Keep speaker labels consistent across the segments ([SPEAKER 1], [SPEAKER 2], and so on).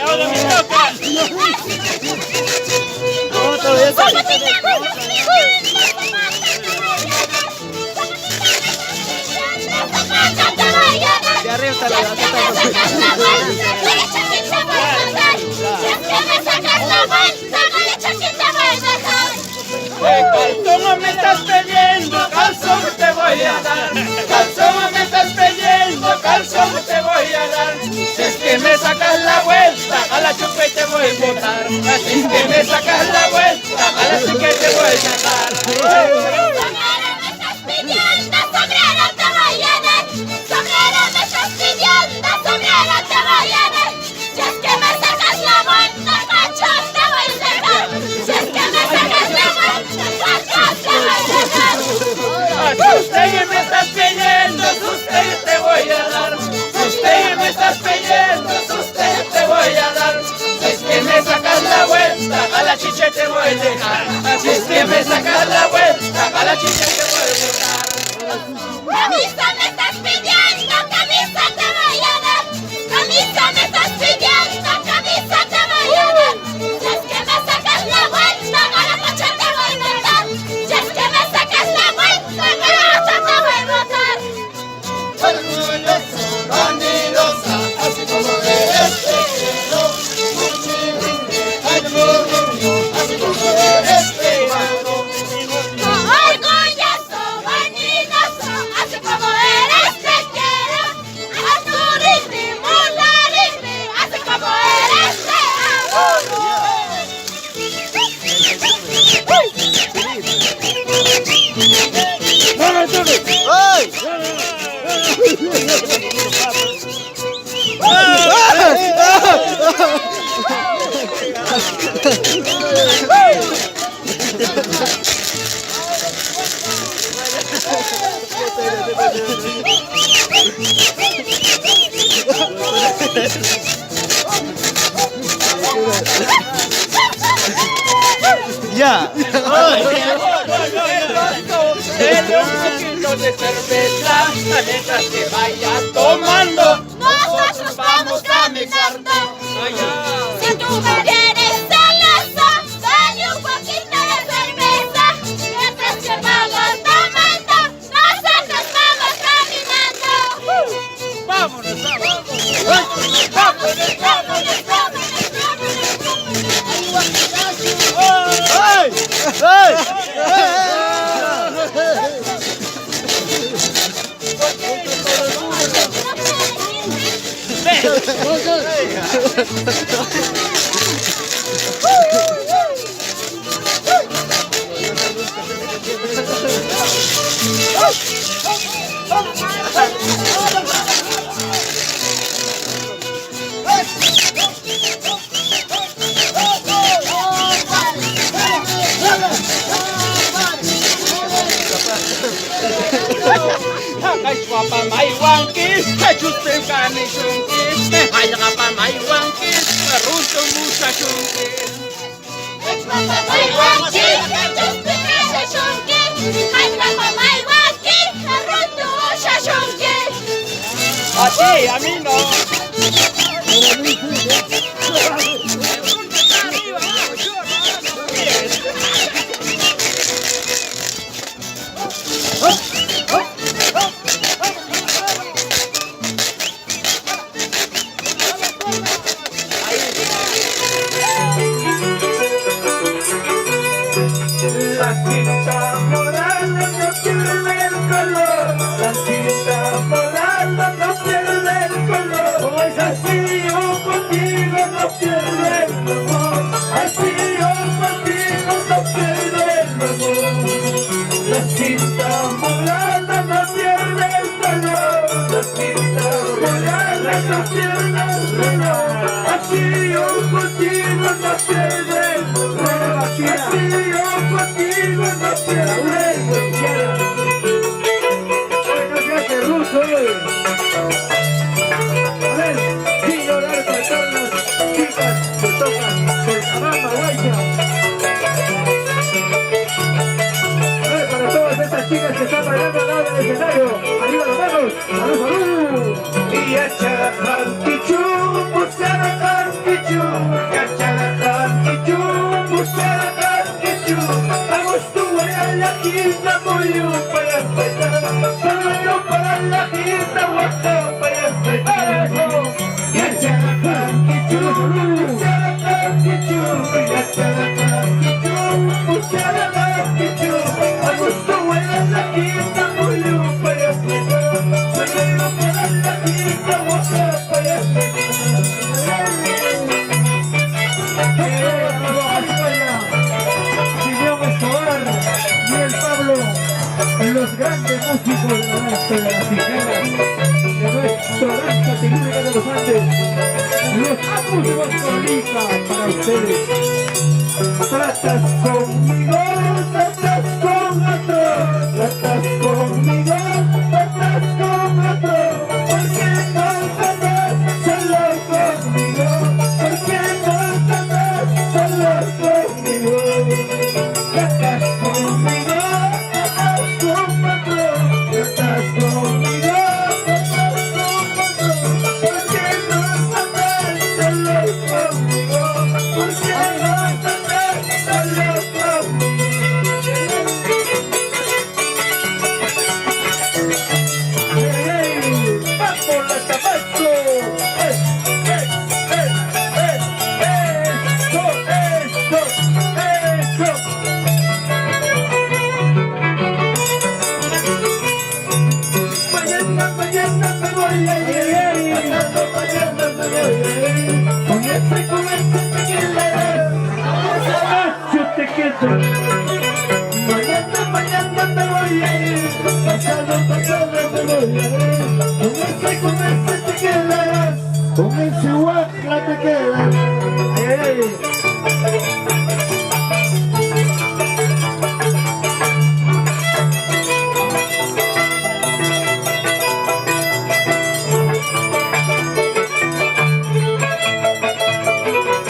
[SPEAKER 1] Ahora me toca.
[SPEAKER 2] No, todavía está. De arriba está la
[SPEAKER 1] Calzón me estás pidiendo, calzón te voy a dar. Calzón me estás pidiendo, calzón te voy a dar. Si es que me sacas la vuelta, a la chupe te voy a botar. Si es que me sacas la vuelta, a la chique te voy a dar.
[SPEAKER 3] Sombrero me estás pidiendo, sombrero te voy a dar. Sombrero me estás pidiendo, sombrero te voy a dar. Si es que me sacas la vuelta, cachón te voy a sacar. Si es que me sacas la vuelta, cachón te voy a sacar.
[SPEAKER 1] Usted me estás pidiendo, usted te voy a dar. Usted me estás pidiendo, usted te voy a dar. Si es que me sacas la vuelta, a la chiche te voy a dejar. Si es que me sacas la vuelta, a la chiche te voy a dejar.
[SPEAKER 3] Camisa me estás pidiendo, camisa te voy a dar. Camisa me estás pidiendo, camisa te voy a dar. Si es que me sacas la vuelta, a la cocha te voy a botar. Si es que me sacas la vuelta, a la cocha te voy a botar.
[SPEAKER 1] Vanidosa, así como eres, te quiero. Así como eres, te amo.
[SPEAKER 3] Orgulloso, vanidoso, así como eres te quiero. A tu ritmo, la ritmo, así como eres te
[SPEAKER 2] ¡Ay! Ya.
[SPEAKER 1] Dele un poquito de cerveza, mientras que vayas tomando.
[SPEAKER 3] Nosotros vamos caminando. Si tú me vienes celoso, dale un poquito de cerveza. Mientras que vamos tomando, nosotros vamos caminando.
[SPEAKER 1] Vámonos, vámonos.
[SPEAKER 2] ¡Ay! ¡Ay!
[SPEAKER 1] Kaichwapa mai wankis, kaichuste kani shunkis, hayapa mai wankis, ruto mucha shunkis. A ti, a mí no.
[SPEAKER 4] La tinta morada no pierde el color, la tinta morada no pierde el color, como es así yo contigo no pierde el amor, así yo contigo no pierde el amor. La tinta morada no pierde el color, la tinta morada no pierde el color, así yo contigo no pierde el amor, así yo contigo no pierde el amor. No se hace ruso, a ver, sin llorar para todas las chicas que tocan con Amama Guaycha. A ver, para todas estas chicas que están bailando al lado del escenario, arriba las manos, salud, salud. Y echa al pichu. Los grandes músicos de la danza de las tijeras, de nuestro danza típica de los Andes, los Apus de Costa Rica para ustedes. Tratas conmigo, tratas con otro, tratas conmigo, tratas con otro, ¿por qué no tratas solo conmigo? ¿Por qué no tratas solo conmigo? Tratas conmigo. Mañana me voy a ir, pasado me voy a ir, con ese te quedas, con ese guacla te quedas.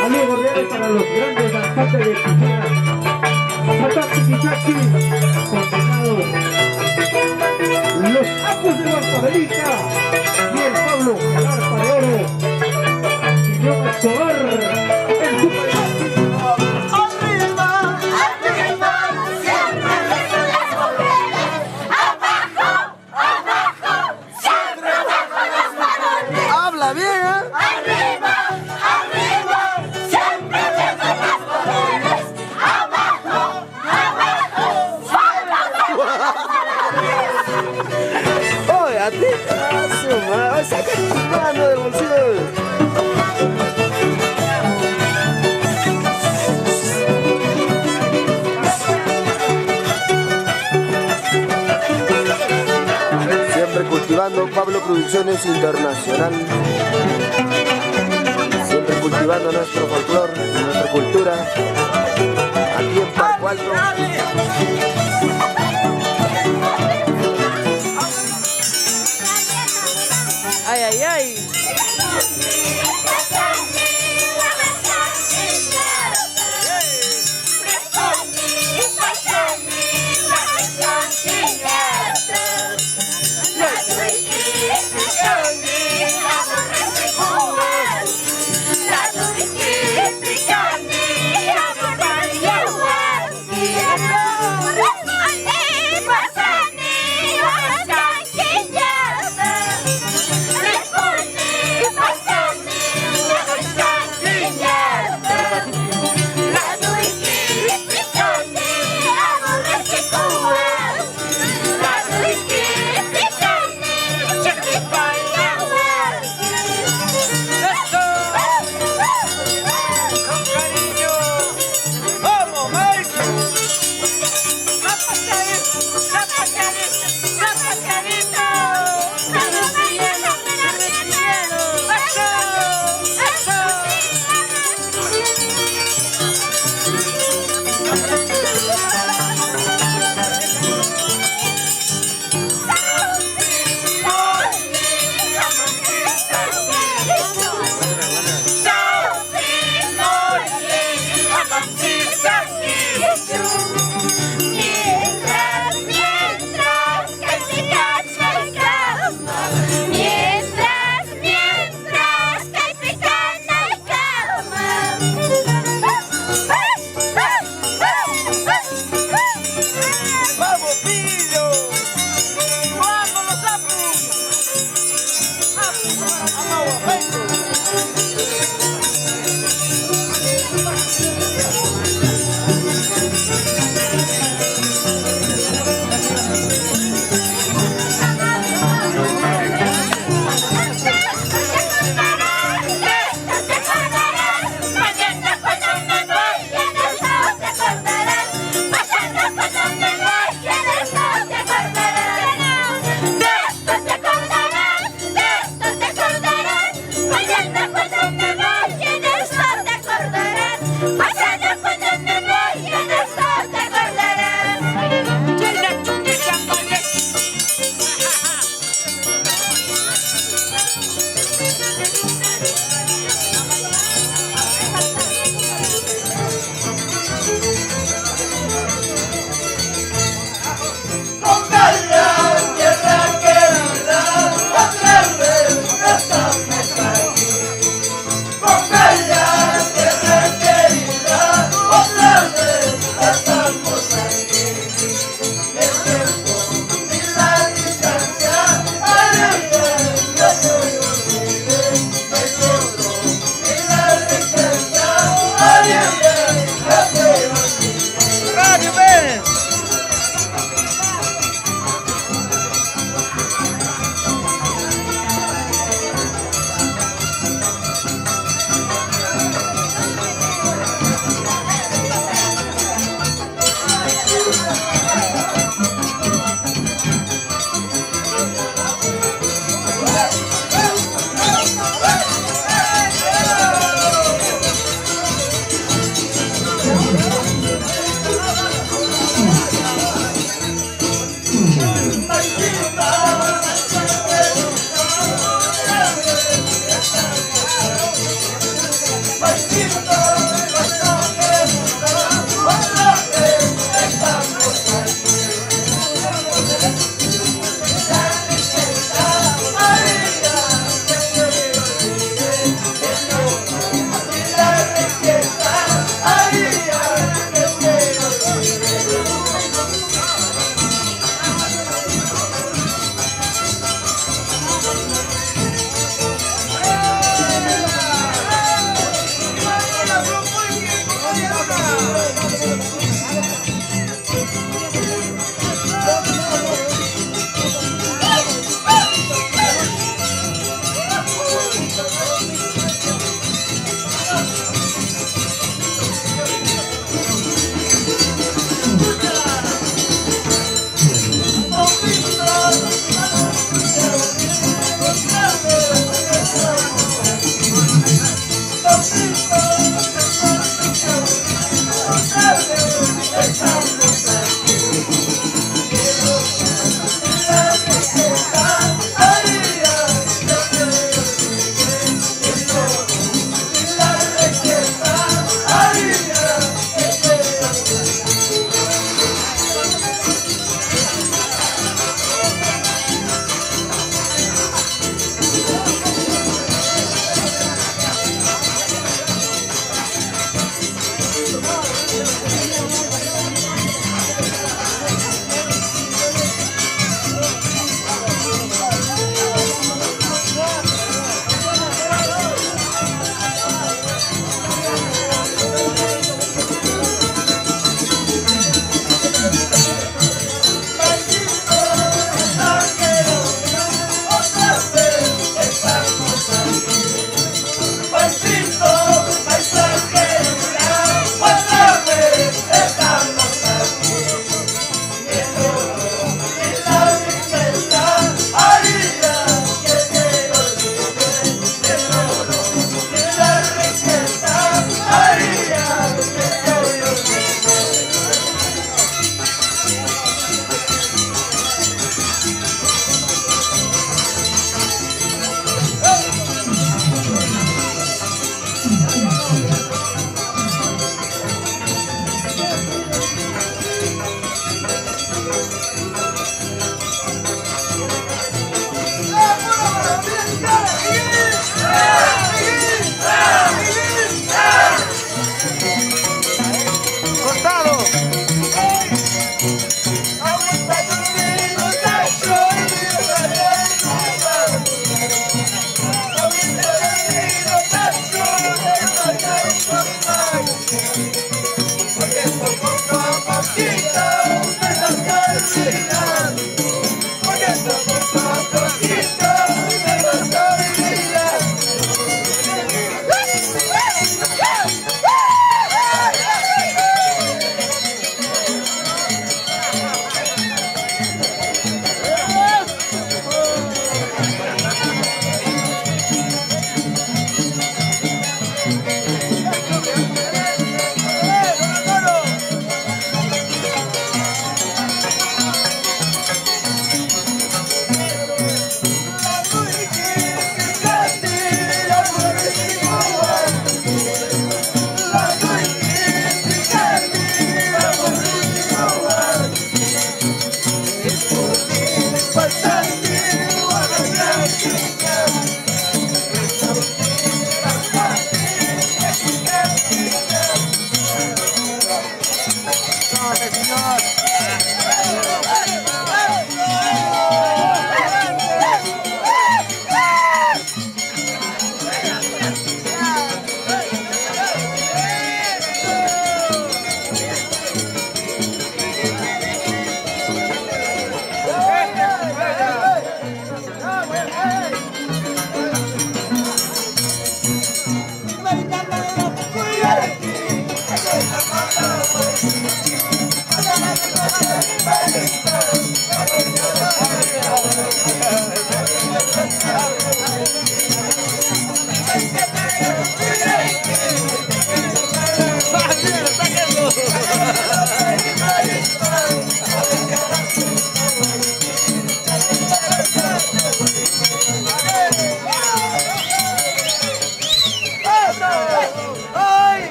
[SPEAKER 4] Saludos cordiales para los grandes danzantes de tijera. Sataki Kichaki, condenado. Los Apus de Guartabelica y el Pablo, el arpa de oro. Y John Escobar, el supermágico.
[SPEAKER 3] Arriba, arriba, siempre besan las mujeres. Abajo, abajo, siempre abajo los varones.
[SPEAKER 2] Habla bien, ¿eh?
[SPEAKER 3] Arriba, arriba, siempre besan las mujeres. Abajo, abajo, solo besan los varones.
[SPEAKER 2] Oye, a ti, saca tu mano del bolsillo. Siempre cultivando Pablo Producciones Internacional. Siempre cultivando nuestro folclore, nuestra cultura. Aquí en Parco Alto. Ay, ay, ay.
[SPEAKER 3] Responde recuerda